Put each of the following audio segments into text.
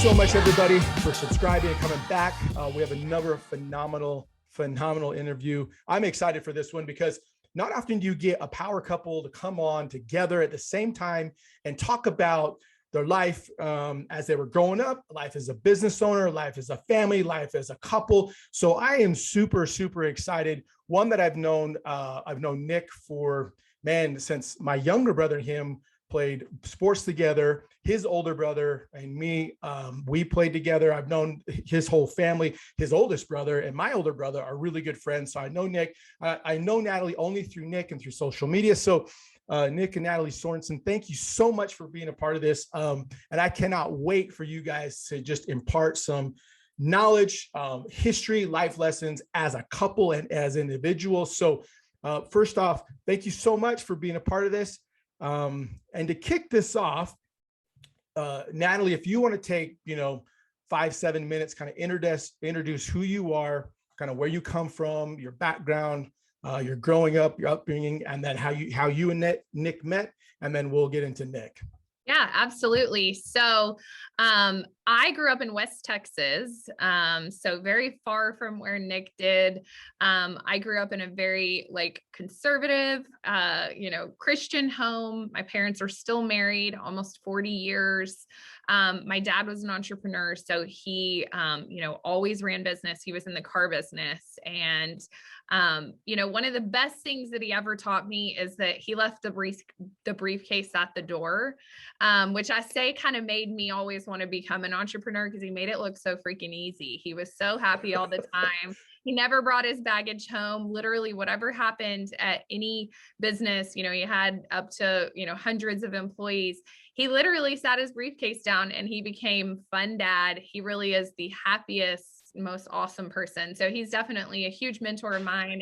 so much, everybody, for subscribing and coming back. We have another phenomenal interview. I'm excited for this one because not often do you get a power couple to come on together at the same time and talk about their life as they were growing up, life as a business owner, life as a family, life as a couple. So I am super excited. One that I've known Nick for, since my younger brother and him played sports together. His older brother and me, we played together. I've known his whole family. His oldest brother and my older brother are really good friends. So I know Nick. I know Natalie only through Nick and through social media. So Nick and Natalie Sorensen, thank you so much for being a part of this. And I cannot wait for you guys to just impart some knowledge, history, life lessons as a couple and as individuals. So first off, thank you so much for being a part of this. And to kick this off, Natalie, if you want to take, 5-7 minutes, kind of introduce who you are, kind of where you come from, your background, your growing up, your upbringing, and then how you and Nick met, and then we'll get into Nick. Yeah, absolutely. So I grew up in West Texas, so very far from where Nick did. I grew up in a very conservative, Christian home. My parents are still married, almost 40 years. My dad was an entrepreneur, so he, always ran business. He was in the car business. And, one of the best things that he ever taught me is that he left the briefcase at the door, which I say kind of made me always want to become an entrepreneur because he made it look so freaking easy. He was so happy all the time. He never brought his baggage home. Literally, whatever happened at any business, he had up to, hundreds of employees. He literally sat his briefcase down and he became fun dad. He really is the happiest, most awesome person. So he's definitely a huge mentor of mine.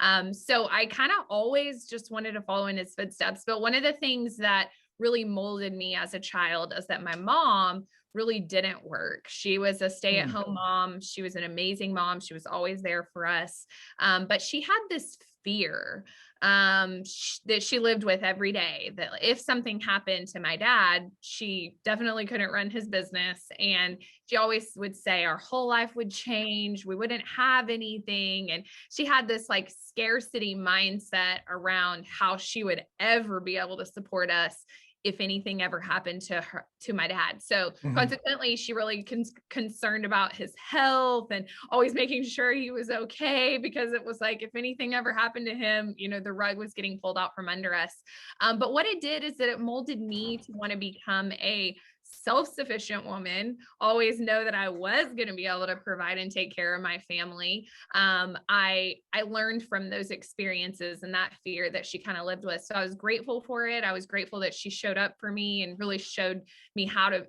And so I kind of always just wanted to follow in his footsteps. But one of the things that really molded me as a child is that my mom really didn't work. She was a stay-at-home mom. She was an amazing mom. She was always there for us. But she had this fear that she lived with every day, that if something happened to my dad, she definitely couldn't run his business. And she always would say our whole life would change. We wouldn't have anything. And she had this scarcity mindset around how she would ever be able to support us if anything ever happened to my dad. So consequently, she really concerned about his health and always making sure he was okay, because it was if anything ever happened to him, the rug was getting pulled out from under us. But what it did is that it molded me to want to become a self-sufficient woman, always know that I was going to be able to provide and take care of my family. I learned from those experiences and that fear that she kind of lived with. So I was grateful for it. I was grateful that she showed up for me and really showed me how to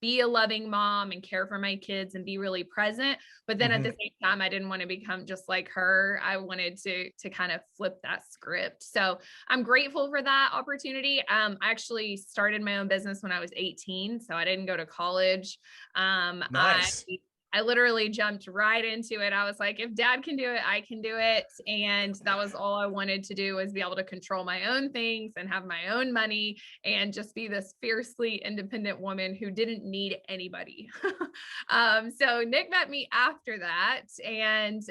be a loving mom and care for my kids and be really present. But then at the same time, I didn't want to become just like her. I wanted to kind of flip that script. So I'm grateful for that opportunity. I actually started my own business when I was 18. So I didn't go to college. Nice. I literally jumped right into it. I was like, if dad can do it, I can do it. And that was all I wanted to do, was be able to control my own things and have my own money and just be this fiercely independent woman who didn't need anybody. So Nick met me after that, and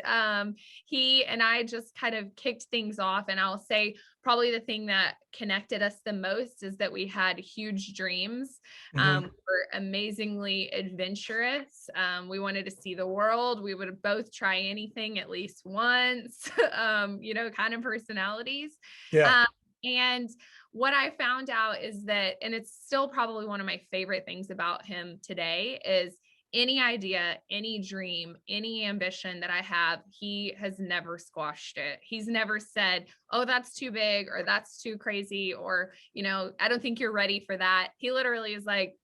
he and I just kind of kicked things off. And I'll say probably the thing that connected us the most is that we had huge dreams. We were amazingly adventurous. We wanted to see the world. We would both try anything at least once, kind of personalities. Yeah. And what I found out is that, and it's still probably one of my favorite things about him today, is any idea, any dream, any ambition that I have, he has never squashed it. He's never said, oh, that's too big, or that's too crazy, or, I don't think you're ready for that. He literally is like,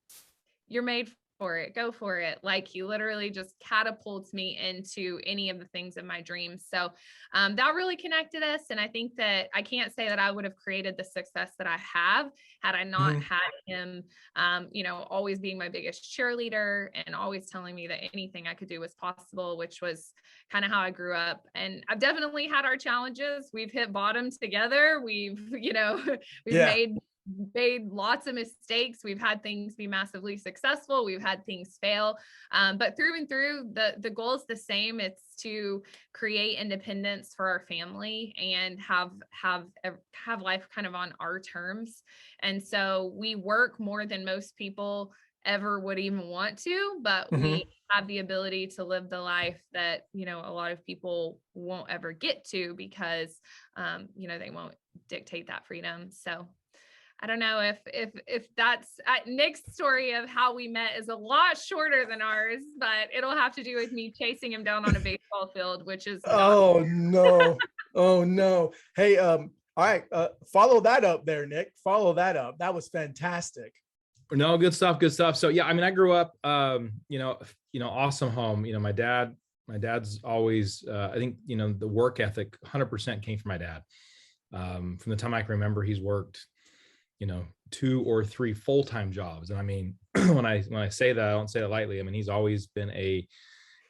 you're made for it. Go for it. He literally just catapults me into any of the things in my dreams. So that really connected us. And I think that I can't say that I would have created the success that I have had I not had him, always being my biggest cheerleader and always telling me that anything I could do was possible, which was kind of how I grew up. And I've definitely had our challenges. We've hit bottom together. We've made made lots of mistakes. We've had things be massively successful. We've had things fail. But through and through, the goal is the same. It's to create independence for our family and have life kind of on our terms. And so we work more than most people ever would even want to, but we have the ability to live the life that, you know, a lot of people won't ever get to because, you know, they won't dictate that freedom. So I don't know if that's Nick's story of how we met is a lot shorter than ours, but it'll have to do with me chasing him down on a baseball field, which is oh no. Oh no. Hey, all right. Follow that up there, Nick. Follow that up. That was fantastic. No, good stuff. Good stuff. So yeah, I mean, I grew up, awesome home. You know, my dad's always, I think, you know, the work ethic 100% came from my dad. From the time I can remember, he's worked, you know, 2 or 3 full-time jobs. And I mean, when I say that, I don't say that lightly. I mean, he's always been a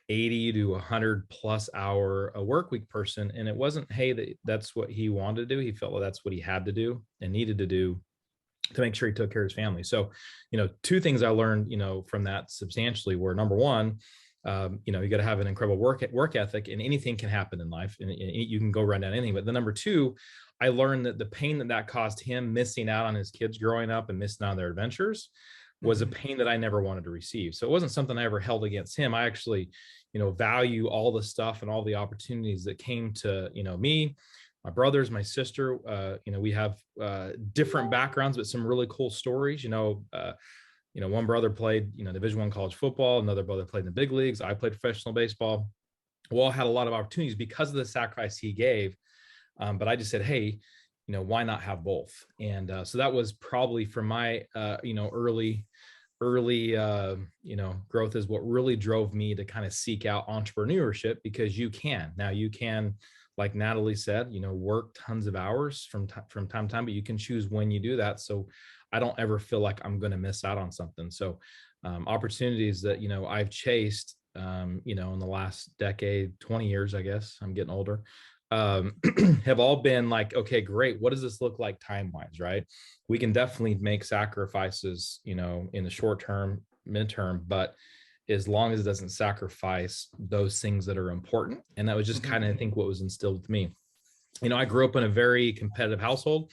80 to 100 plus hour a work week person. And it wasn't, hey, that's what he wanted to do. He felt like that's what he had to do and needed to do to make sure he took care of his family. So, you know, 2 things I learned, you know, from that substantially were, number one, you know, you got to have an incredible work ethic, and anything can happen in life, and you can go run down anything. But the number 2, I learned that the pain that caused him missing out on his kids growing up and missing out on their adventures was a pain that I never wanted to receive. So it wasn't something I ever held against him. I actually, you know, value all the stuff and all the opportunities that came to, you know, me, my brothers, my sister. You know, we have different backgrounds, but some really cool stories. You know, one brother played, you know, Division I college football. Another brother played in the big leagues. I played professional baseball. We all had a lot of opportunities because of the sacrifice he gave. But I just said, hey, you know, why not have both? And so that was probably from my, you know, early, you know, growth is what really drove me to kind of seek out entrepreneurship, because you can, like Natalie said, you know, work tons of hours from time to time, but you can choose when you do that. So I don't ever feel like I'm going to miss out on something. So opportunities that, you know, I've chased, you know, in the last decade, 20 years, I guess I'm getting older, have all been like, okay, great. What does this look like time-wise, right? We can definitely make sacrifices, you know, in the short term, midterm, but as long as it doesn't sacrifice those things that are important. And that was just kind of, I think, what was instilled with me. You know, I grew up in a very competitive household.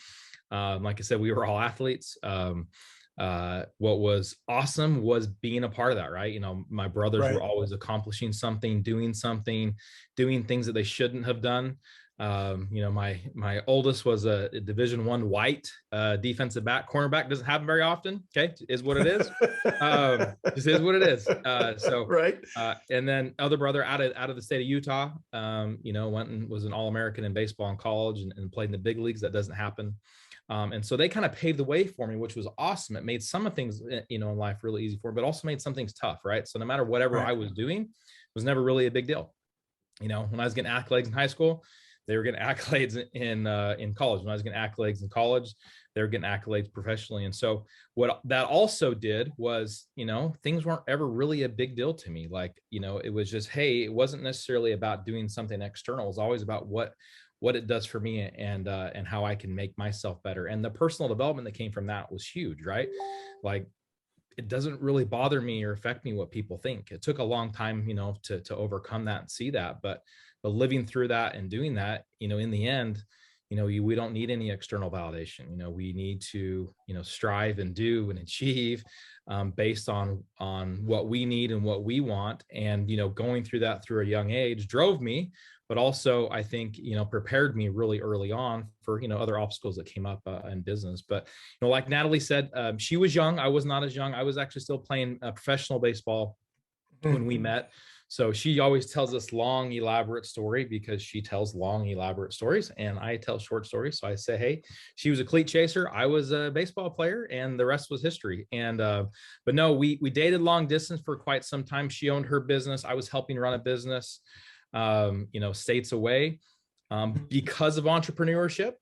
Like I said, we were all athletes. What was awesome was being a part of that, right? You know, my brothers were always accomplishing something, doing things that they shouldn't have done. You know, my oldest was a Division I white defensive back. Cornerback doesn't happen very often. Okay, is what it is. Just is what it is. And then other brother out of the state of Utah, you know, went and was an All-American in baseball in college and played in the big leagues. That doesn't happen. And so they kind of paved the way for me, which was awesome. It made some of things, you know, in life really easy for me, but also made some things tough, right? So no matter whatever I was doing, it was never really a big deal. You know, when I was getting accolades in high school, they were getting accolades in college. When I was getting accolades in college, they were getting accolades professionally. And so what that also did was, you know, things weren't ever really a big deal to me. Like, you know, it was just, hey, it wasn't necessarily about doing something external. It was always about what it does for me and how I can make myself better. And the personal development that came from that was huge, right? Like, it doesn't really bother me or affect me what people think. It took a long time, you know, to overcome that and see that, but living through that and doing that, you know, in the end, you know, we don't need any external validation. You know, we need to, you know, strive and do and achieve based on what we need and what we want. And, you know, going through that through a young age drove me, but also I think, you know, prepared me really early on for, you know, other obstacles that came up in business. But, you know, like Natalie said, she was young. I was not as young. I was actually still playing professional baseball when we met. So she always tells this long, elaborate story because she tells long, elaborate stories, and I tell short stories. So I say, hey, she was a cleat chaser. I was a baseball player, and the rest was history. And, but no, we dated long distance for quite some time. She owned her business. I was helping run a business, you know, states away. Because of entrepreneurship,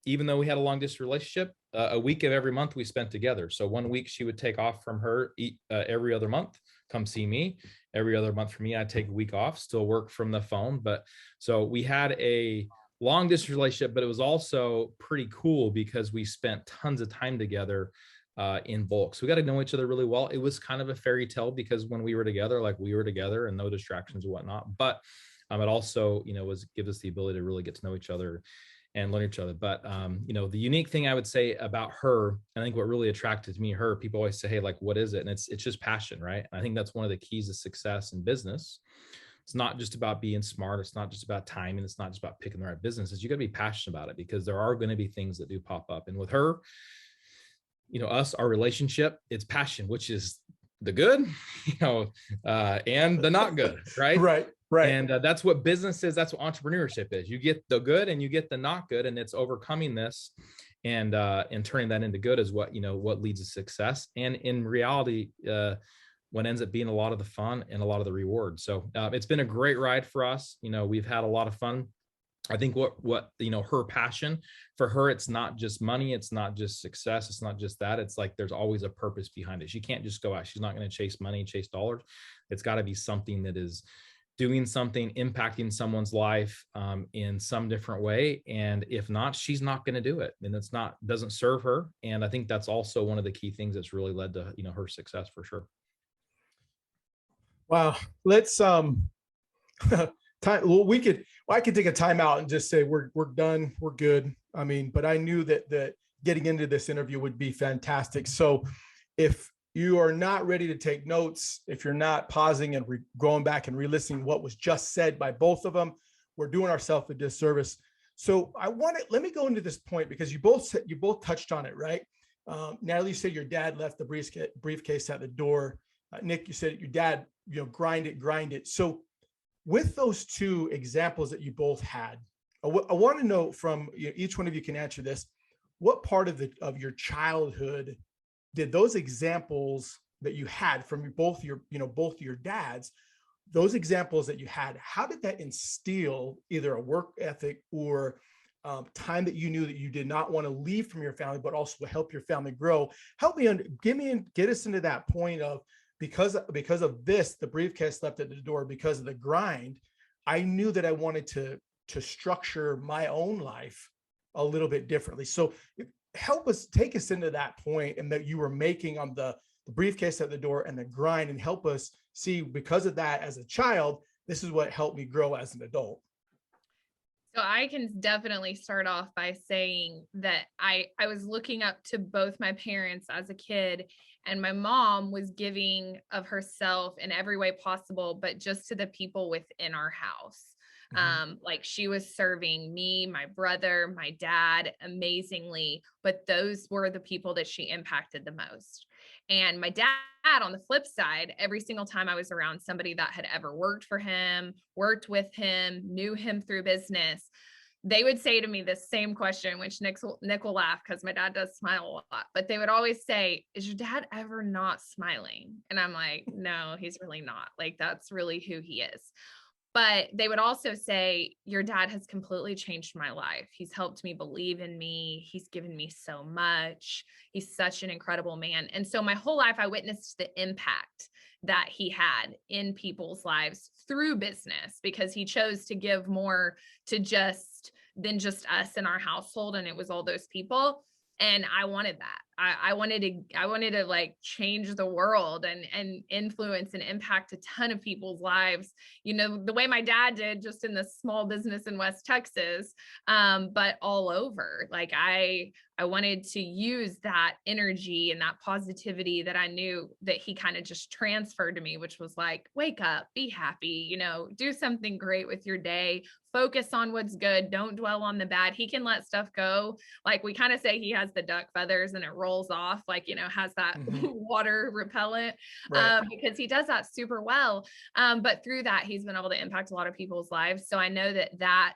even though we had a long distance relationship, a week of every month we spent together. So 1 week she would take off from her every other month, come see me. Every other month for me, I'd take a week off, still work from the phone. But so we had a long distance relationship, but it was also pretty cool because we spent tons of time together in bulk. So we got to know each other really well. It was kind of a fairy tale because when we were together, like we were together and no distractions and whatnot. But it also, gives us the ability to really get to know each other and learn each other. But, the unique thing I would say about her, I think what really attracted me, her, people always say, hey, like, what is it? And it's just passion, right? And I think that's one of the keys to success in business. It's not just about being smart. It's not just about time. And it's not just about picking the right businesses. You got to be passionate about it because there are going to be things that do pop up. And with her, our relationship, it's passion, which is the good, and the not good, right? Right. And that's what business is. That's what entrepreneurship is. You get the good and you get the not good, and it's overcoming this and turning that into good is what leads to success. And in reality, what ends up being a lot of the fun and a lot of the reward. So it's been a great ride for us. We've had a lot of fun. I think what her passion for her, it's not just money. It's not just success. It's not just that. It's like, there's always a purpose behind it. She can't just go out. She's not going to chase money, chase dollars. It's got to be something that is doing something, impacting someone's life in some different way. And if not, she's not going to do it. And doesn't serve her. And I think that's also one of the key things that's really led to, her success for sure. Wow. Let's, I could take a time out and just say we're done, we're good. I mean, but I knew that getting into this interview would be fantastic. So if you are not ready to take notes, if you're not pausing and going back and re-listening what was just said by both of them, we're doing ourselves a disservice. So let me go into this point because you both touched on it, right? Natalie, you said your dad left the briefcase at the door. Nick, you said your dad, grind it. So with those two examples that you both had, I want to know from each one of you can answer this. What part of your childhood did those examples that you had from both your dads, those examples that you had, how did that instill either a work ethic or time that you knew that you did not want to leave from your family, but also help your family grow? Get us into that point of, because of this, the briefcase left at the door, because of the grind, I knew that I wanted to structure my own life a little bit differently. So take us into that point and that you were making on the briefcase at the door and the grind, and help us see, because of that as a child, this is what helped me grow as an adult. So I can definitely start off by saying that I was looking up to both my parents as a kid, and my mom was giving of herself in every way possible, but just to the people within our house. Like she was serving me, my brother, my dad amazingly, but those were the people that she impacted the most. And my dad, on the flip side, every single time I was around somebody that had ever worked for him, worked with him, knew him through business, they would say to me the same question, which Nick will laugh because my dad does smile a lot, but they would always say, is your dad ever not smiling? And I'm like, no, he's really not. Like, that's really who he is. But they would also say, your dad has completely changed my life. He's helped me believe in me. He's given me so much. He's such an incredible man. And so my whole life, I witnessed the impact that he had in people's lives through business, because he chose to give more to than just us in our household. And it was all those people. And I wanted that. I wanted to like change the world and influence and impact a ton of people's lives, the way my dad did, just in the small business in West Texas, but all over. Like I wanted to use that energy and that positivity that I knew that he kind of just transferred to me, which was like, wake up, be happy, do something great with your day, focus on what's good. Don't dwell on the bad. He can let stuff go. Like we kind of say he has the duck feathers and it rolls off, like, has that water repellent, right. Because he does that super well. But through that, he's been able to impact a lot of people's lives. So I know that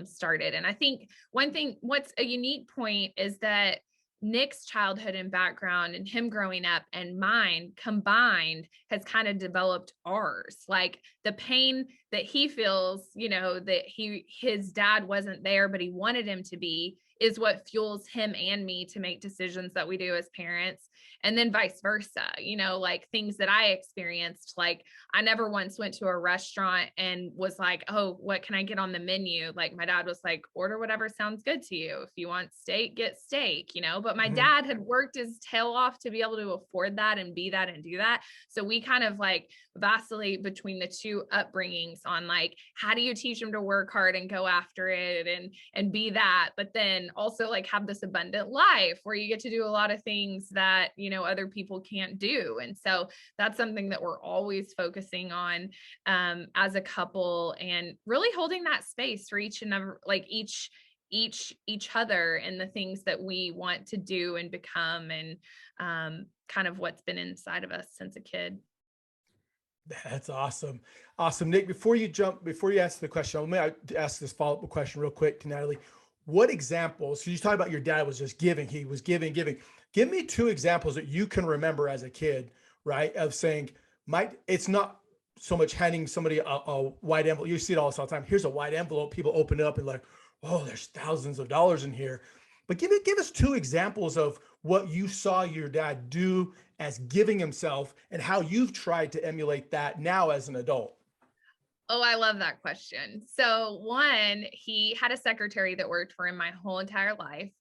started. And I think what's a unique point is that Nick's childhood and background and him growing up and mine combined has kind of developed ours. Like the pain that he feels, that his dad wasn't there, but he wanted him to be. is what fuels him and me to make decisions that we do as parents. And then vice versa, you know, like things that I experienced, like I never once went to a restaurant and was like, oh, what can I get on the menu? Like my dad was like, order whatever sounds good to you. If you want steak, get steak, you know, but my dad had worked his tail off to be able to afford that and be that and do that. So we kind of like vacillate between the two upbringings on like, how do you teach them to work hard and go after it and be that, but then also like have this abundant life where you get to do a lot of things that, you know, other people can't do. And so that's something that we're always focusing on as a couple, and really holding that space for each and every, like each other and the things that we want to do and become, and kind of what's been inside of us since a kid. That's awesome. Awesome. Nick, before you answer the question, I'm going to ask this follow-up question real quick to Natalie. What examples, so you talked about your dad was just giving, he was giving. Give me 2 examples that you can remember as a kid, right? Of saying, it's not so much handing somebody a white envelope. You see it all the time. Here's a white envelope. People open it up and like, oh, there's thousands of dollars in here. But give us 2 examples of what you saw your dad do as giving himself and how you've tried to emulate that now as an adult. Oh, I love that question. So one, he had a secretary that worked for him my whole entire life,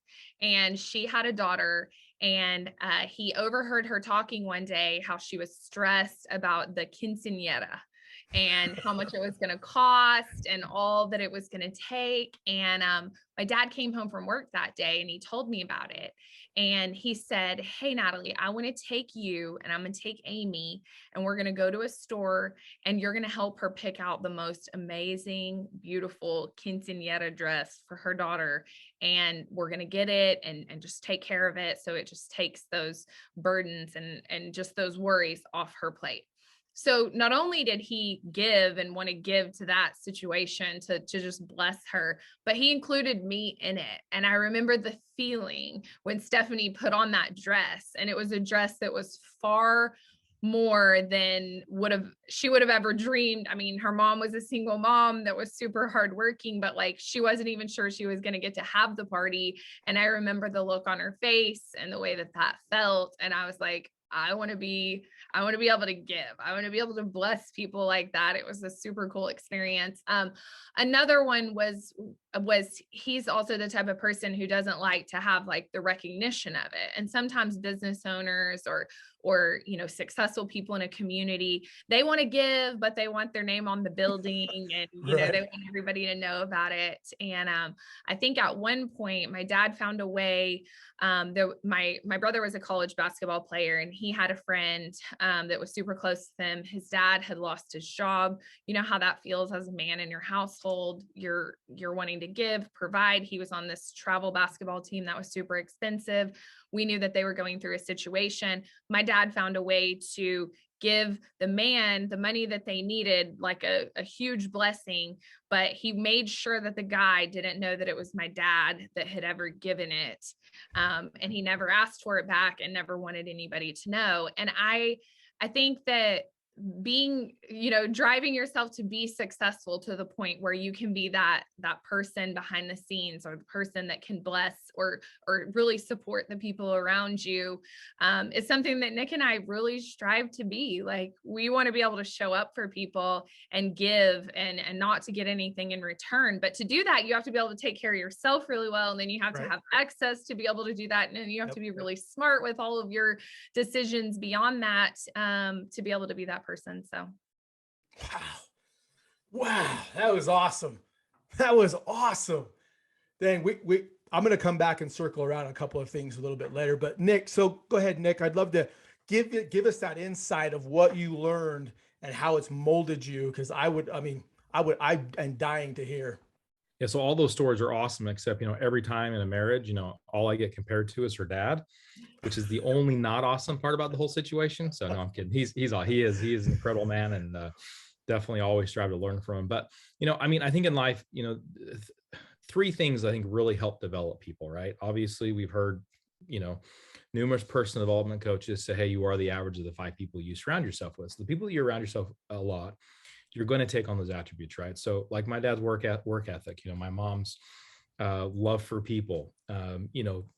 and she had a daughter, and he overheard her talking one day how she was stressed about the quinceañera and how much it was going to cost and all that it was going to take. And my dad came home from work that day and he told me about it. And he said, hey, Natalie, I want to take you and I'm going to take Amy and we're going to go to a store and you're going to help her pick out the most amazing, beautiful quinceañera dress for her daughter. And we're going to get it and just take care of it. So it just takes those burdens and just those worries off her plate. So not only did he give and want to give to that situation to just bless her, but he included me in it. And I remember the feeling when Stephanie put on that dress, and it was a dress that was far more than she would have ever dreamed. I mean, her mom was a single mom that was super hardworking, but like she wasn't even sure she was going to get to have the party. And I remember the look on her face and the way that felt. And I was like, I want to be able to give. I want to be able to bless people like that. It was a super cool experience. Another one was he's also the type of person who doesn't like to have like the recognition of it. And sometimes business owners or, you know, successful people in a community, they want to give, but they want their name on the building and, you know, they want everybody to know about it. And I think at one point my dad found a way, my brother was a college basketball player and he had a friend that was super close to him. His dad had lost his job. You know how that feels as a man in your household. You're wanting to give, provide. He was on this travel basketball team that was super expensive. We knew that they were going through a situation. My dad found a way to give the man the money that they needed, like a huge blessing, but he made sure that the guy didn't know that it was my dad that had ever given it. And he never asked for it back and never wanted anybody to know. And I think that being, you know, driving yourself to be successful to the point where you can be that person behind the scenes or the person that can bless or really support the people around you is something that Nick and I really strive to be. Like, we want to be able to show up for people and give and not to get anything in return. But to do that, you have to be able to take care of yourself really well. And then you have to have access to be able to do that. And then you have to be really smart with all of your decisions beyond that to be able to be that person. So wow, that was awesome. Then I'm going to come back and circle around a couple of things a little bit later, but Nick, so go ahead, Nick. I'd love to give us that insight of what you learned and how it's molded you, because I'm dying to hear. Yeah, so all those stories are awesome, except, you know, every time in a marriage, you know, all I get compared to is her dad, which is the only not awesome part about the whole situation. So no, I'm kidding. He is an incredible man, and definitely always strive to learn from him. But, you know, I mean, I think in life, you know, 3 things I think really help develop people, right? Obviously, we've heard, you know, numerous personal development coaches say, hey, you are the average of the 5 people you surround yourself with. So the people that you're around yourself a lot, you're going to take on those attributes, right? So like my dad's work ethic, you know, my mom's love for people,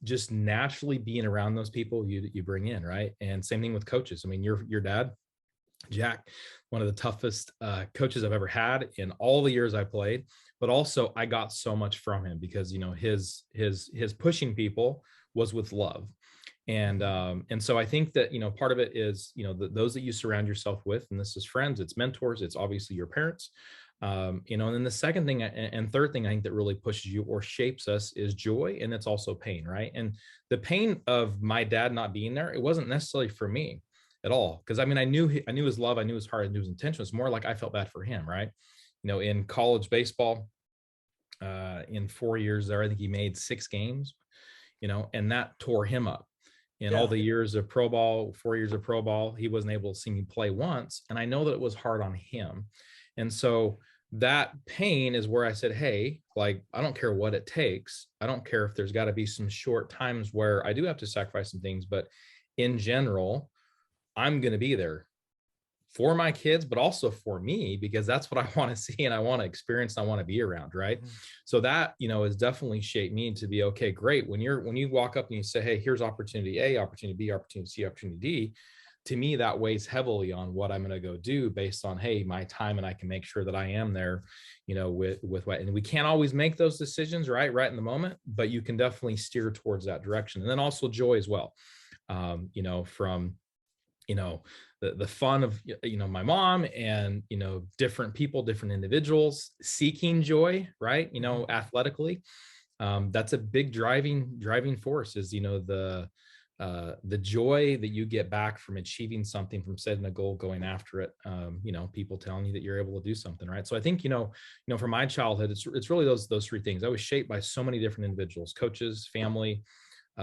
just naturally being around those people you bring in, right? And same thing with coaches. I mean, your dad, Jack, one of the toughest coaches I've ever had in all the years I played, but also I got so much from him because his pushing people was with love. And so I think that part of it is those that you surround yourself with, and this is friends, it's mentors, it's obviously your parents, and then the second thing and third thing I think that really pushes you or shapes us is joy, and it's also pain, right? And the pain of my dad not being there, it wasn't necessarily for me at all, because I mean I knew his love, I knew his heart, I knew his intention. It's more like I felt bad for him, right? In college baseball, in 4 years there, I think he made 6 games, and that tore him up. In all the years of pro ball, 4 years of pro ball, he wasn't able to see me play once. And I know that it was hard on him. And so that pain is where I said, hey, like, I don't care what it takes. I don't care if there's got to be some short times where I do have to sacrifice some things, but in general, I'm going to be there for my kids, but also for me, because that's what I want to see and I want to experience and I want to be around. Right. Mm-hmm. So that, has definitely shaped me to be, okay, great. When you walk up and you say, hey, here's opportunity A, opportunity B, opportunity C, opportunity D, to me, that weighs heavily on what I'm going to go do based on, hey, my time, and I can make sure that I am there, with what, and we can't always make those decisions right in the moment, but you can definitely steer towards that direction. And then also joy as well, from the fun of my mom and different people, different individuals seeking joy, right? Athletically, that's a big driving force is the joy that you get back from achieving something, from setting a goal, going after it, people telling you that you're able to do something, right? So I think from my childhood, it's really those 3 things. I was shaped by so many different individuals, coaches, family,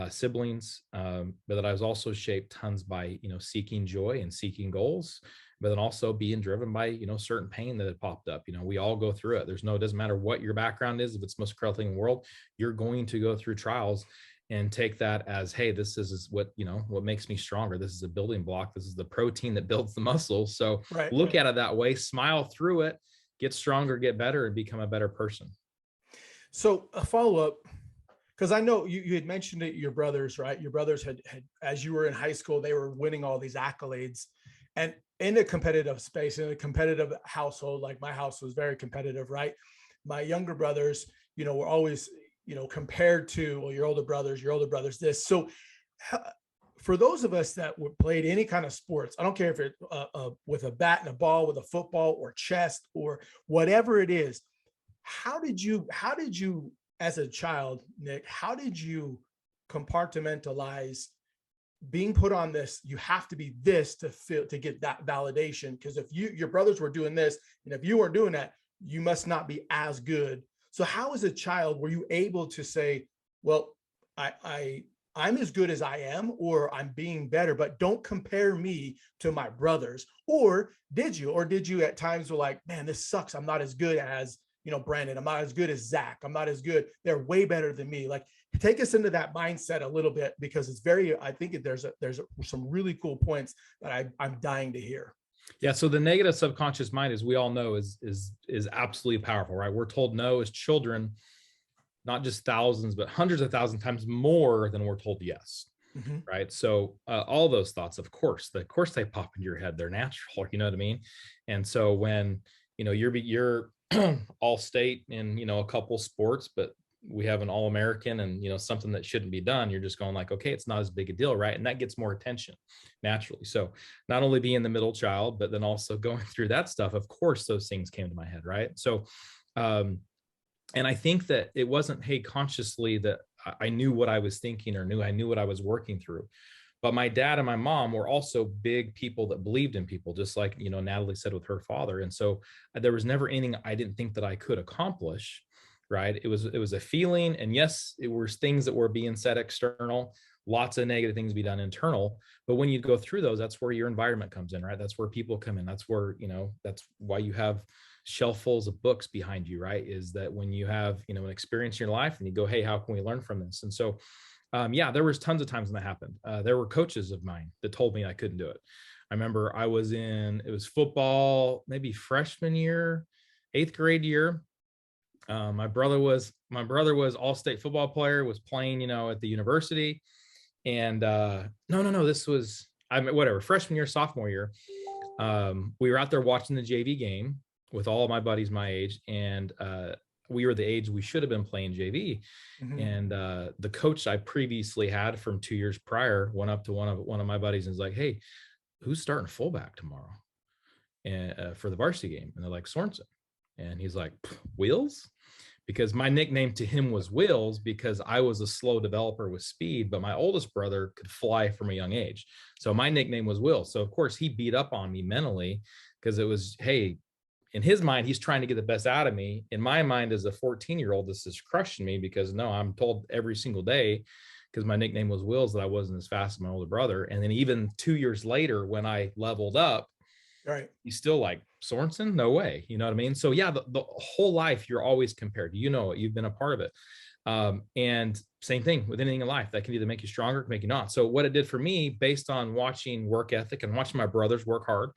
siblings, but that I was also shaped tons by seeking joy and seeking goals, but then also being driven by certain pain that had popped up. We all go through it. It doesn't matter what your background is. If it's the most incredible thing in the world, you're going to go through trials and take that as, hey, this is what makes me stronger. This is a building block. This is the protein that builds the muscle. So look at it that way, smile through it, get stronger, get better, and become a better person. So a follow-up, because I know you had mentioned it, your brothers, right? Your brothers had, as you were in high school, they were winning all these accolades, and in a competitive space, in a competitive household, like my house was very competitive, right? My younger brothers, were always, compared to, well, your older brothers, this. So for those of us that played any kind of sports, I don't care if it's with a bat and a ball, with a football or chess or whatever it is, how did you as a child, Nick, how did you compartmentalize being put on this? You have to be this to get that validation. Because if your brothers were doing this, and if you weren't doing that, you must not be as good. So how as a child were you able to say, well, I'm as good as I am, or I'm being better, but don't compare me to my brothers? Or did you at times were like, man, this sucks, I'm not as good as Brandon, I'm not as good as Zach, I'm not as good, they're way better than me? Like, take us into that mindset a little bit, because it's I think there's some really cool points that I'm dying to hear. Yeah. So the negative subconscious mind, as we all know, is absolutely powerful, right? We're told no as children, not just thousands, but hundreds of thousands times more than we're told yes. Mm-hmm. Right. So all those thoughts, of course they pop into your head. They're natural. You know what I mean? And so when, you're all state in, a couple sports, but we have an All-American and, something that shouldn't be done, you're just going like, okay, it's not as big a deal. Right. And that gets more attention naturally. So not only being the middle child, but then also going through that stuff, of course, those things came to my head. Right. So, and I think that it wasn't, hey, consciously that I knew what I was thinking or I knew what I was working through. But my dad and my mom were also big people that believed in people, just like, Natalie said with her father. And so there was never anything I didn't think that I could accomplish, right? It was a feeling. And yes, it was things that were being said external, lots of negative things be done internal. But when you go through those, that's where your environment comes in, right? That's where people come in. That's where, that's why you have shelf-fulls of books behind you, right? Is that when you have, an experience in your life and you go, hey, how can we learn from this? And so there was tons of times when that happened. There were coaches of mine that told me I couldn't do it. I remember it was football, maybe freshman year, 8th grade year. My brother was all-state football player, was playing, at the university. And no, this was, whatever, freshman year, sophomore year. We were out there watching the JV game with all of my buddies my age, and we were the age we should have been playing JV. Mm-hmm. And the coach I previously had from 2 years prior went up to one of my buddies and was like, "Hey, who's starting fullback tomorrow and for the varsity game?" And they're like, "Sorensen." And he's like, "Wheels?" Because my nickname to him was Wheels, because I was a slow developer with speed, but my oldest brother could fly from a young age. So my nickname was Wheels. So of course he beat up on me mentally, because it was, hey, in his mind, he's trying to get the best out of me. In my mind, as a 14-year-old, this is crushing me, because no, I'm told every single day, because my nickname was Wheels, that I wasn't as fast as my older brother. And then even 2 years later, when I leveled up, right, he's still like, "Sorensen? No way." You know what I mean? So yeah, the whole life you're always compared. You've been a part of it. And same thing with anything in life that can either make you stronger, make you not. So what it did for me, based on watching work ethic and watching my brothers work hard,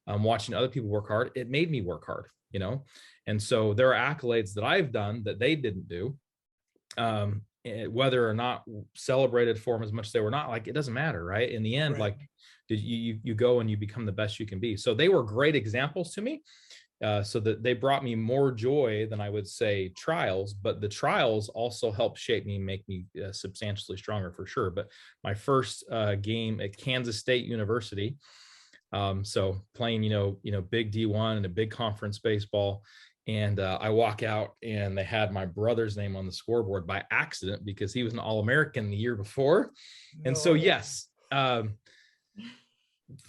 watching other people work hard, it made me work hard, And so there are accolades that I've done that they didn't do. Whether or not celebrated for them as much as they were not, like, it doesn't matter, right? In the end, right. like, did you go and you become the best you can be. So they were great examples to me. So that they brought me more joy than I would say trials, but the trials also helped shape me, make me substantially stronger for sure. But my first game at Kansas State University, so playing, big D1 and a big conference baseball. And I walk out and they had my brother's name on the scoreboard by accident, because he was an All-American the year before. No. And so, yes,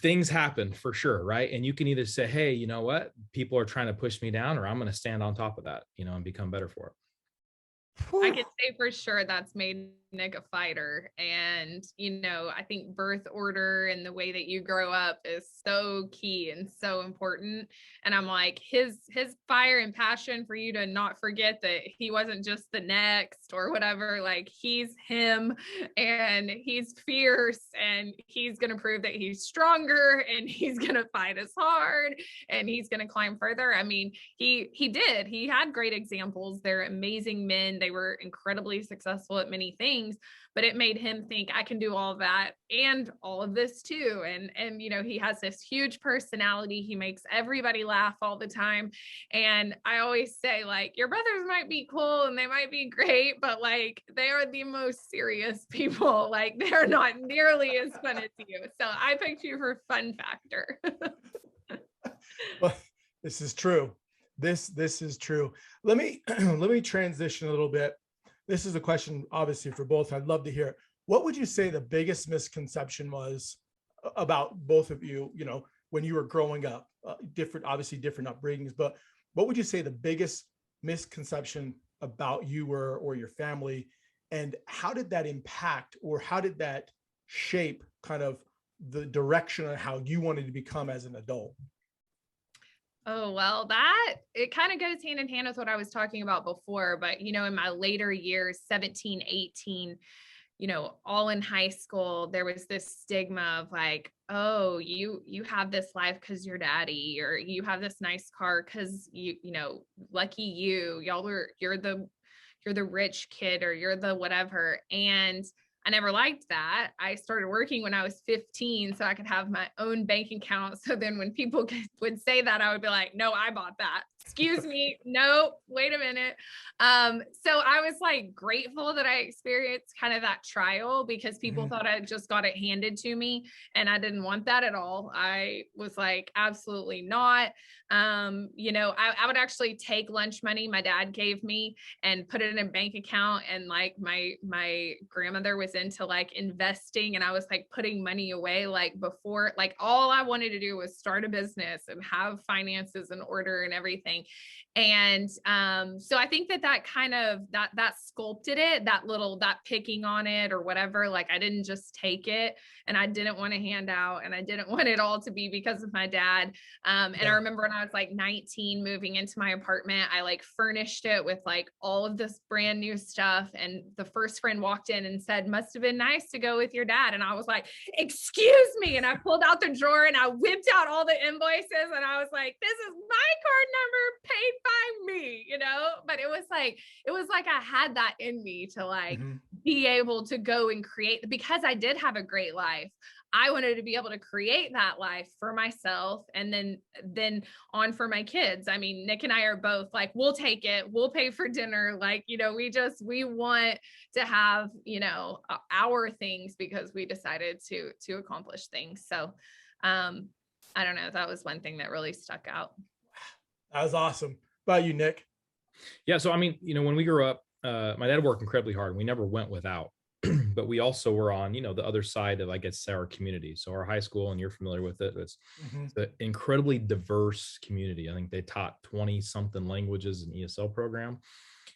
things happen for sure, right? And you can either say, "Hey, you know what? People are trying to push me down," or I'm going to stand on top of that, and become better for it. I can say for sure that's made Nick a fighter. And, I think birth order and the way that you grow up is so key and so important. And I'm like, his fire and passion for you to not forget that he wasn't just the next or whatever, like, he's him and he's fierce and he's going to prove that he's stronger and he's going to fight as hard and he's going to climb further. I mean, he had great examples. They're amazing men. They were incredibly successful at many things, but it made him think, I can do all of that and all of this too. And he has this huge personality. He makes everybody laugh all the time. And I always say, like, your brothers might be cool and they might be great, but like, they are the most serious people. Like, they're not nearly as fun as you. So I picked you for fun factor. Well, this is true. This is true. Let me transition a little bit. This is a question, obviously, for both. I'd love to hear it. What would you say the biggest misconception was about both of you, when you were growing up? Different upbringings, but what would you say the biggest misconception about you or your family, and how did that impact, or how did that shape kind of the direction of how you wanted to become as an adult? Oh, well, it kind of goes hand in hand with what I was talking about before. But, in my later years, 17, 18, all in high school, there was this stigma of like, oh, you have this life because you're daddy, or you have this nice car because lucky you're the rich kid, or you're the whatever. And I never liked that. I started working when I was 15 so I could have my own bank account. So then when people would say that, I would be like, no, I bought that. Excuse me. No, wait a minute. So I was like grateful that I experienced kind of that trial, because people thought I just got it handed to me, and I didn't want that at all. I was like, absolutely not. I would actually take lunch money my dad gave me and put it in a bank account. And like my grandmother was into like investing, and I was like putting money away, like before, like all I wanted to do was start a business and have finances in order and everything. And so I think that kind of that sculpted it, that picking on it or whatever. Like, I didn't just take it, and I didn't want to hand out, and I didn't want it all to be because of my dad. And I remember when I was like 19 moving into my apartment, I like furnished it with like all of this brand new stuff. And the first friend walked in and said, "Must have been nice to go with your dad." And I was like, "Excuse me." And I pulled out the drawer and I whipped out all the invoices, and I was like, "This is my card number. paid by me, but it was like I had that in me to like be able to go and create, because I did have a great life. I wanted to be able to create that life for myself and then on for my kids. I mean, Nick and I are both like, we'll take it. We'll pay for dinner. Like, we want to have, our things because we decided to accomplish things. So, I don't know. That was one thing that really stuck out. That was awesome. How about you, Nick? Yeah. So, I mean, when we grew up, my dad worked incredibly hard. We never went without. But we also were on, the other side of, I guess, our community. So our high school, and you're familiar with it, it's an incredibly diverse community. I think they taught 20 something languages in ESL program.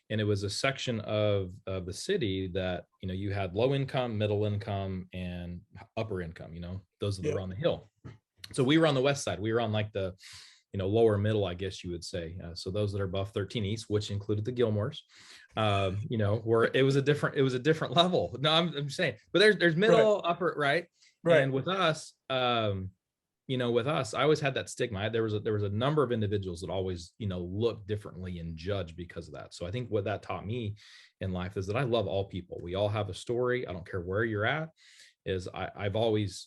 And it was a section of the city that, you had low income, middle income, and upper income, those that were on the hill. So we were on the west side. We were on like the, lower middle, I guess you would say. So those that are above 13 East, which included the Gilmores, where it was a different level. No, I'm saying, but there's middle, upper, right? And with us, I always had that stigma. There was a number of individuals that always, look differently and judge because of that. So I think what that taught me in life is that I love all people. We all have a story. I don't care where you're at. I've always,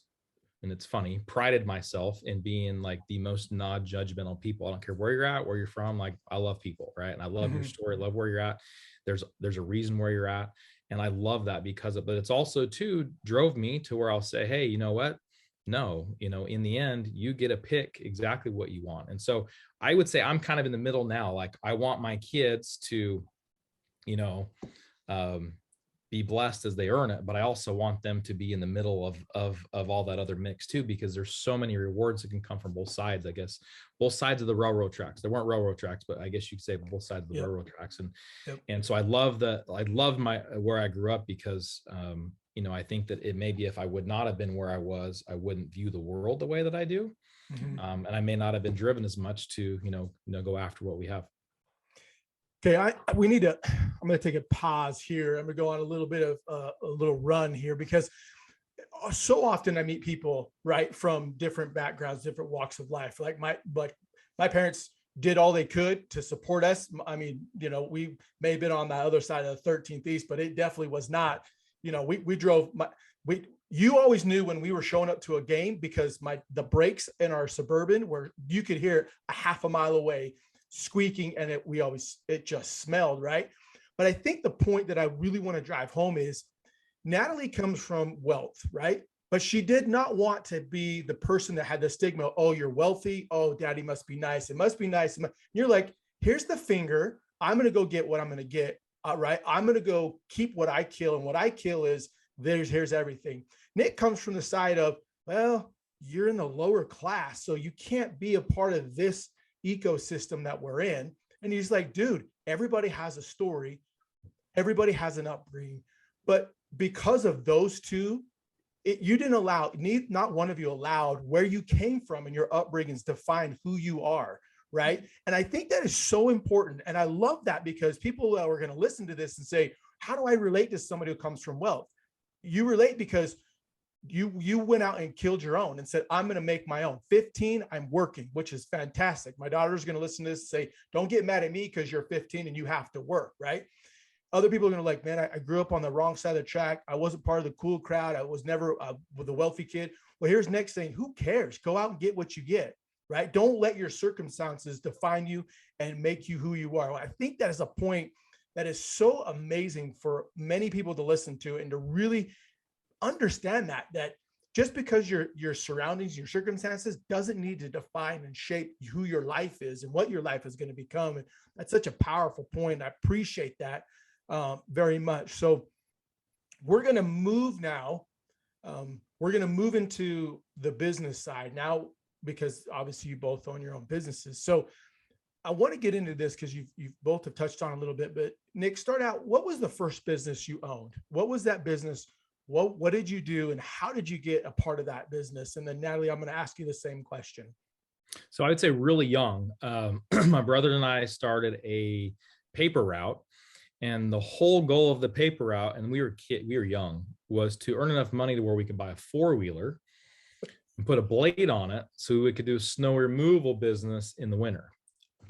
and it's funny, prided myself in being like the most non-judgmental people. I don't care where you're at, where you're from. Like, I love people, right? And I love your story. I love where you're at. There's a reason where you're at. And I love that but it's also too drove me to where I'll say, hey, you know what? No, in the end, you get to pick exactly what you want. And so I would say I'm kind of in the middle now. Like, I want my kids to, be blessed as they earn it, but I also want them to be in the middle of all that other mix too, because there's so many rewards that can come from both sides. I guess both sides of the railroad tracks. There weren't railroad tracks, but I guess you could say both sides of the railroad tracks. And so I love where I grew up, because I think that it maybe if I would not have been where I was, I wouldn't view the world the way that I do, and I may not have been driven as much to go after what we have. Okay, I'm going to take a pause here. I'm going to go on a little bit of a little run here, because so often I meet people, right, from different backgrounds, different walks of life. Like my parents did all they could to support us. I mean, we may have been on the other side of the 13th East, but it definitely was not. We drove. You always knew when we were showing up to a game, because the brakes in our Suburban, where you could hear a half a mile away squeaking, and it just smelled, right? But I think the point that I really want to drive home is Natalie comes from wealth, right? But she did not want to be the person that had the stigma. Oh, you're wealthy. Oh, daddy must be nice. It must be nice. You're like, here's the finger. I'm going to go get what I'm going to get. Right. I'm going to go keep what I kill. And what I kill is here's everything. Nick comes from the side of, well, you're in the lower class, so you can't be a part of this ecosystem that we're in. And he's like, dude, everybody has a story. Everybody has an upbringing. But because of those two, you didn't allow, not one of you allowed where you came from and your upbringings define who you are, right? And I think that is so important. And I love that, because people are going to listen to this and say, how do I relate to somebody who comes from wealth? You relate because you went out and killed your own and said, I'm going to make my own. 15, I'm working, which is fantastic. My daughter's going to listen to this and say, don't get mad at me because you're 15 and you have to work, right? Other people are going to like, man, I grew up on the wrong side of the track. I wasn't part of the cool crowd. I was never the wealthy kid. Well, here's next thing. Who cares? Go out and get what you get, right? Don't let your circumstances define you and make you who you are. I think that is a point that is so amazing for many people to listen to and to really understand that just because your surroundings, your circumstances doesn't need to define and shape who your life is and what your life is going to become. And that's such a powerful point. I appreciate that very much. So we're going to move now. We're going to move into the business side now, because obviously you both own your own businesses. So I want to get into this because you've both have touched on a little bit, but Nick, start out. What was the first business you owned? What was that business? What did you do, and how did you get a part of that business? And then Natalie, I'm going to ask you the same question. So I would say really young. My brother and I started a paper route, and the whole goal of the paper route, and we were young, was to earn enough money to where we could buy a 4-wheeler and put a blade on it so we could do snow removal business in the winter.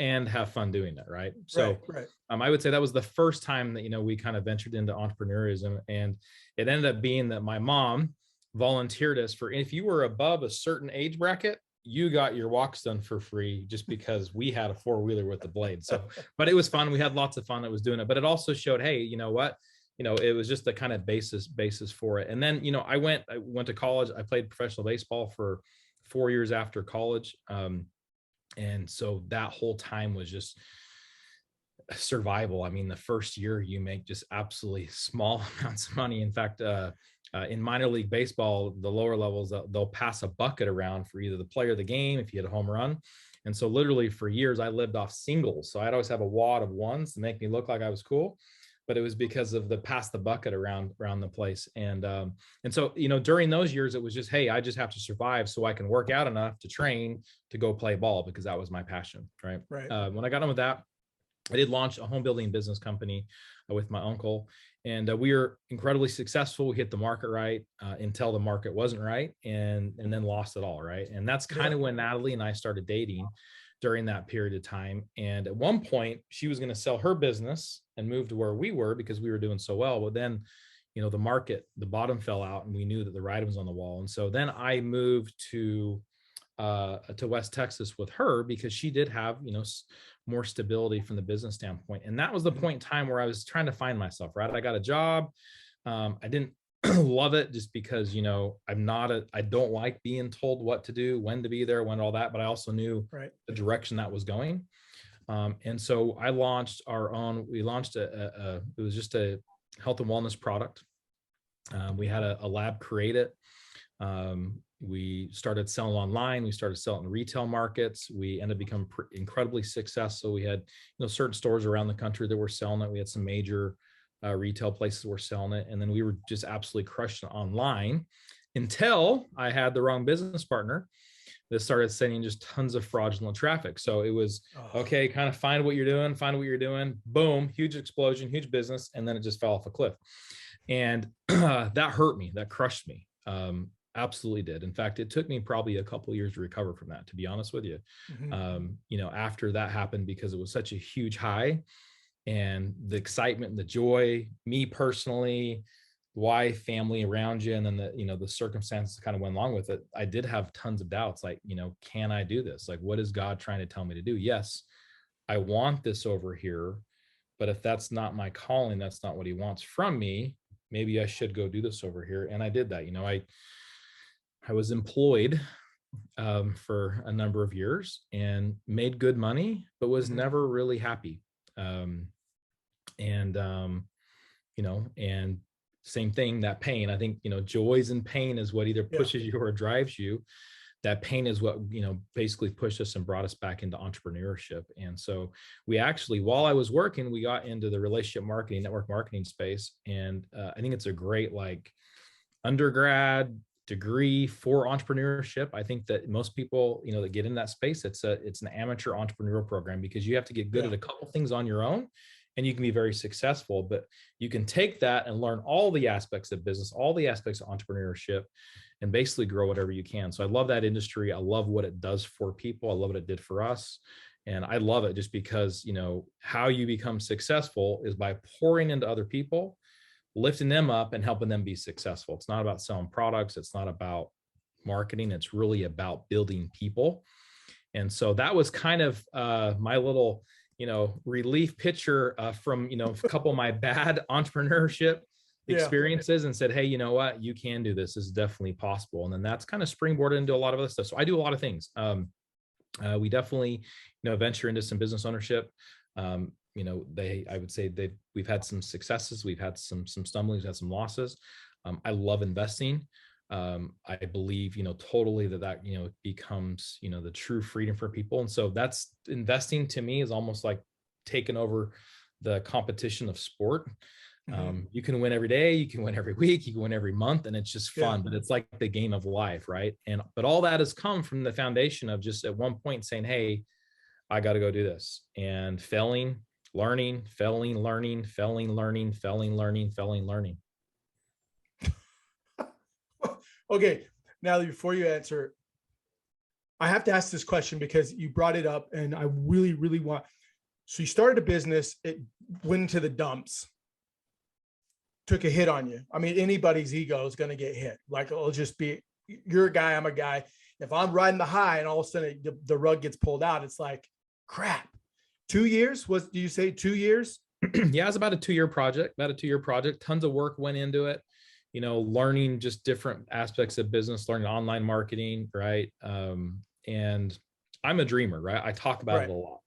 and have fun doing it. Right. So right. I would say that was the first time that, we kind of ventured into entrepreneurism, and it ended up being that my mom volunteered us for, if you were above a certain age bracket, you got your walks done for free, just because we had a 4-wheeler with the blade. So, but it was fun. We had lots of fun that was doing it, but it also showed, hey, you know what, it was just the kind of basis for it. And then, I went to college. I played professional baseball for 4 years after college. And so that whole time was just survival. I mean, the first year you make just absolutely small amounts of money. In fact, in minor league baseball, the lower levels, they'll pass a bucket around for either the player of the game if you hit a home run. And so literally for years, I lived off singles. So I'd always have a wad of ones to make me look like I was cool. But it was because of the pass the bucket around the place. And so, during those years, it was just, hey, I just have to survive so I can work out enough to train to go play ball, because that was my passion. Right. When I got on with that, I did launch a home building business company with my uncle, and we were incredibly successful. We hit the market right until the market wasn't right, and then lost it all. Right. And that's kind of when Natalie and I started dating during that period of time. And at one point she was going to sell her business and move to where we were because we were doing so well. But then, the bottom fell out, and we knew that the writing was on the wall. And so then I moved to West Texas with her, because she did have, more stability from the business standpoint. And that was the point in time where I was trying to find myself, right? I got a job. I didn't love it, just because, I don't like being told what to do, when to be there, when all that, but I also knew the direction that was going. And so we launched it was just a health and wellness product. We had a lab create it. We started selling online. We started selling in retail markets. We ended up becoming incredibly successful. We had, certain stores around the country that were selling it. We had some major retail places that were selling it. And then we were just absolutely crushing it online, until I had the wrong business partner that started sending just tons of fraudulent traffic. So it was, okay, kind of find what you're doing. Boom, huge explosion, huge business. And then it just fell off a cliff. And that hurt me. That crushed me. Absolutely did. In fact, it took me probably a couple of years to recover from that, to be honest with you. After that happened, because it was such a huge high, and the excitement and the joy, me personally, wife, family around you, and then the circumstances kind of went along with it. I did have tons of doubts, like, can I do this? Like, what is God trying to tell me to do? Yes, I want this over here, but if that's not my calling, that's not what he wants from me, maybe I should go do this over here. And I did that. I was employed for a number of years and made good money, but was never really happy. And same thing, that pain, I think, joys and pain is what either pushes you or drives you. That pain is what, basically pushed us and brought us back into entrepreneurship. And so we actually, while I was working, we got into the relationship marketing, network marketing space. And I think it's a great, undergrad degree for entrepreneurship. I think that most people, that get in that space, it's an amateur entrepreneurial program, because you have to get good at a couple things on your own, and you can be very successful. But you can take that and learn all the aspects of business, all the aspects of entrepreneurship, and basically grow whatever you can. So I love that industry. I love what it does for people. I love what it did for us. And I love it just because, how you become successful is by pouring into other people, lifting them up and helping them be successful. It's not about selling products. It's not about marketing. It's really about building people. And so that was kind of my little, relief picture from, a couple of my bad entrepreneurship experiences, and said, hey, you know what, you can do this. This is definitely possible. And then that's kind of springboarded into a lot of other stuff. So I do a lot of things. We definitely, venture into some business ownership. I would say we've had some successes. We've had some stumblings, we've had some losses. I love investing. I believe, totally that becomes, the true freedom for people. And so that's, investing to me is almost like taking over the competition of sport. You can win every day, you can win every week, you can win every month, and it's just fun, but it's like the game of life. Right. But all that has come from the foundation of just at one point saying, hey, I got to go do this, and failing, learning, failing, learning, failing, learning, failing, learning, failing, learning. Okay. Natalie, before you answer, I have to ask this question because you brought it up and I really, really want. So you started a business, it went into the dumps, took a hit on you. I mean, anybody's ego is going to get hit. Like, it'll just be, you're a guy, I'm a guy. If I'm riding the high and all of a sudden the rug gets pulled out, it's like, crap. 2 years? Do you say 2 years? Yeah, it's about a 2-year project, Tons of work went into it, learning just different aspects of business, learning online marketing, right? And I'm a dreamer, right? I talk about it a lot.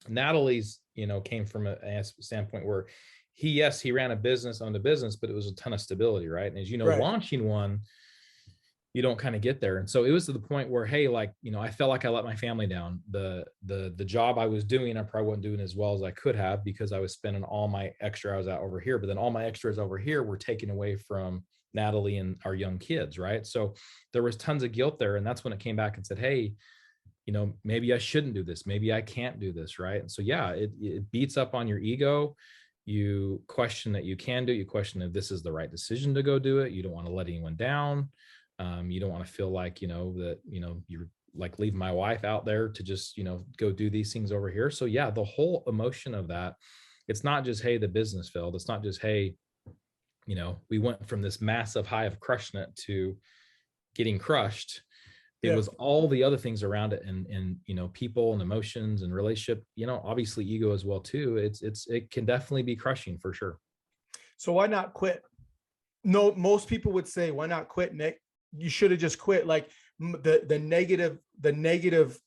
Natalie's, came from a standpoint where he ran a business, owned a business, but it was a ton of stability, right? And as launching one, you don't kind of get there. And so it was to the point where, hey, I felt like I let my family down. The job I was doing, I probably wasn't doing as well as I could have because I was spending all my extra hours out over here. But then all my extras over here were taken away from Natalie and our young kids, right? So there was tons of guilt there. And that's when it came back and said, hey, maybe I shouldn't do this. Maybe I can't do this, right? And so, yeah, it beats up on your ego. You question that you can do it. You question if this is the right decision to go do it. You don't want to let anyone down. You don't want to feel like, that, you're like leaving my wife out there to just, go do these things over here. So yeah, the whole emotion of that, it's not just, hey, the business failed. It's not just, hey, we went from this massive high of crushing it to getting crushed. It was all the other things around it and people and emotions and relationship, obviously ego as well too. It can definitely be crushing for sure. So why not quit? No, most people would say, why not quit, Nick? You should have just quit. Like the negative,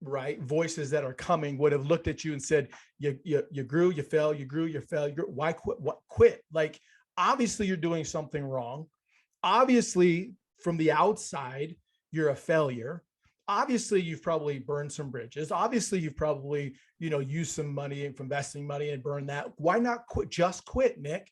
right, voices that are coming would have looked at you and said, you grew, you fell, you grew, you fell. Why quit? What quit? Like, obviously you're doing something wrong. Obviously from the outside, you're a failure. Obviously you've probably burned some bridges. Obviously you've probably, used some money from investing money and burned that. Why not quit? Just quit, Nick.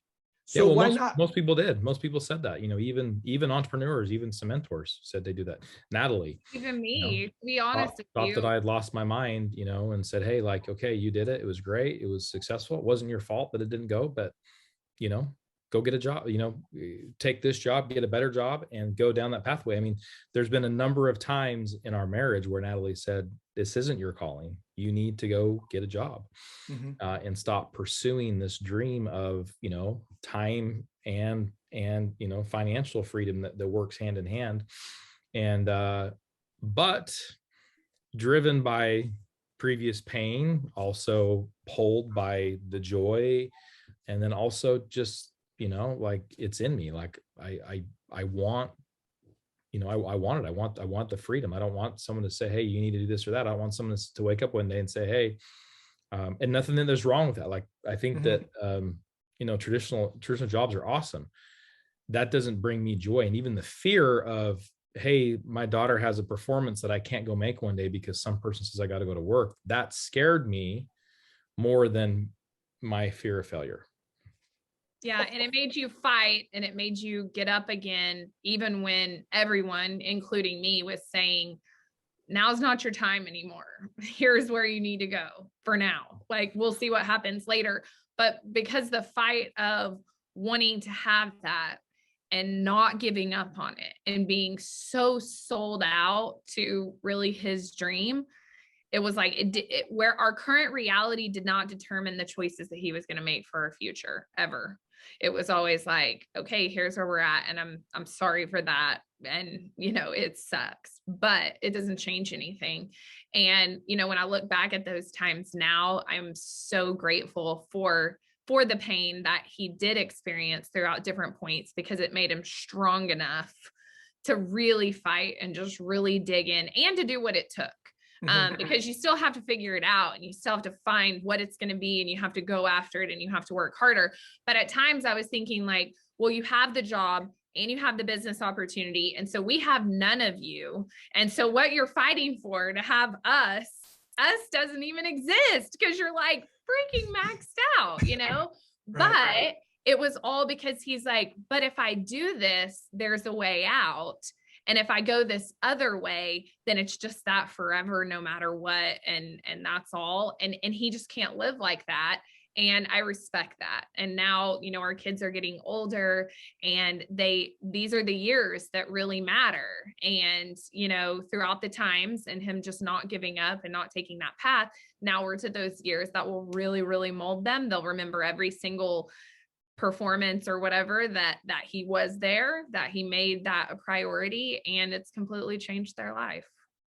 So why not? Most people did. Most people said that, even entrepreneurs, even some mentors said they do that. Natalie, even me, to be honest with thought you, that I had lost my mind, and said, hey, okay, you did it. It was great. It was successful. It wasn't your fault that it didn't go, but, go get a job, take this job, get a better job and go down that pathway. I mean, there's been a number of times in our marriage where Natalie said, this isn't your calling. You need to go get a job. And stop pursuing this dream of, time and financial freedom that works hand in hand. And, but driven by previous pain, also pulled by the joy. And then also just, it's in me. Like I want, I want the freedom. I don't want someone to say, hey, you need to do this or that. I want someone to wake up one day and say, hey, and nothing that there's wrong with that. Like, I think that, traditional jobs are awesome. That doesn't bring me joy. And even the fear of, hey, my daughter has a performance that I can't go make one day because some person says I got to go to work. That scared me more than my fear of failure. Yeah. And it made you fight and it made you get up again, even when everyone, including me, was saying, now's not your time anymore. Here's where you need to go for now. Like, we'll see what happens later. But because the fight of wanting to have that and not giving up on it and being so sold out to really his dream, it was like where our current reality did not determine the choices that he was going to make for our future ever. It was always like, okay, here's where we're at. And I'm sorry for that. And, it sucks, but it doesn't change anything. And, when I look back at those times now, I'm so grateful for the pain that he did experience throughout different points, because it made him strong enough to really fight and just really dig in and to do what it took. Because you still have to figure it out and you still have to find what it's going to be and you have to go after it and you have to work harder. But at times I was thinking like, well, you have the job and you have the business opportunity. And so we have none of you. And so what you're fighting for to have us doesn't even exist because you're like freaking maxed out, Right. But it was all because he's like, but if I do this, there's a way out. And if I go this other way, then it's just that forever, no matter what. And that's all. And he just can't live like that. And I respect that. And now, you know, our kids are getting older, and these are the years that really matter. And, you know, throughout the times and him just not giving up and not taking that path, now we're to those years that will really, really mold them. They'll remember every single performance or whatever that he was there, that he made that a priority, and it's completely changed their life.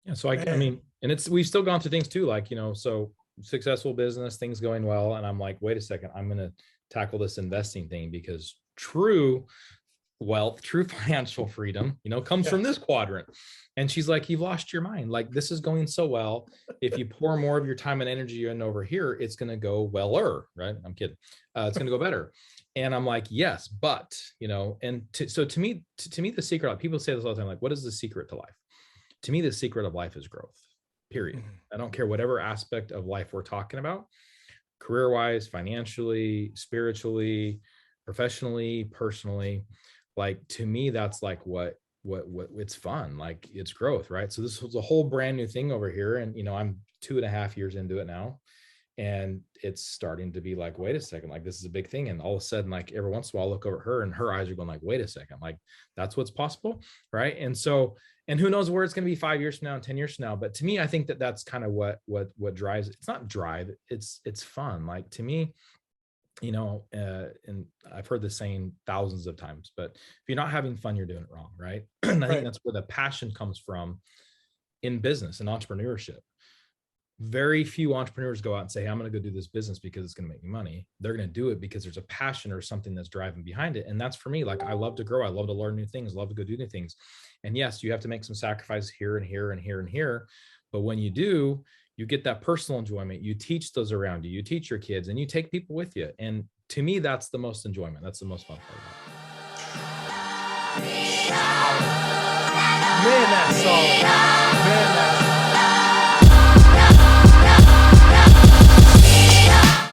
Yeah. So I mean, and we've still gone through things too, like, you know, so successful business, things going well. And I'm like, wait a second, I'm going to tackle this investing thing, because true wealth, true financial freedom, you know, comes from this quadrant. And she's like, you've lost your mind. Like, this is going so well. If you pour more of your time and energy in over here, it's going to go weller, right? I'm kidding. It's going to go better. And I'm like, yes, but, you know, and so to me, the secret, like, people say this all the time, like, what is the secret to life? To me, the secret of life is growth, period. I don't care whatever aspect of life we're talking about, career-wise, financially, spiritually, professionally, personally. Like, to me, that's like what it's fun. Like, it's growth, right? So this was a whole brand new thing over here. And, you know, I'm 2.5 years into it now. And it's starting to be like, wait a second, like, this is a big thing. And all of a sudden, like, every once in a while, I look over at her and her eyes are going like, wait a second, like, that's what's possible. Right. And so, and who knows where it's going to be 5 years from now and 10 years from now. But to me, I think that that's kind of what drives it. It's not drive. It's fun. Like, to me, you know, and I've heard this saying thousands of times, but if you're not having fun, you're doing it wrong. Right. And I think that's where the passion comes from in business and entrepreneurship. Very few entrepreneurs go out and say, hey, I'm going to go do this business because it's going to make me money. They're going to do it because there's a passion or something that's driving behind it. And that's for me. Like, I love to grow. I love to learn new things, love to go do new things. And yes, you have to make some sacrifices here and here and here and here. But when you do, you get that personal enjoyment. You teach those around you, you teach your kids, and you take people with you. And to me, that's the most enjoyment. That's the most fun part of it. Man, that's solid. Man,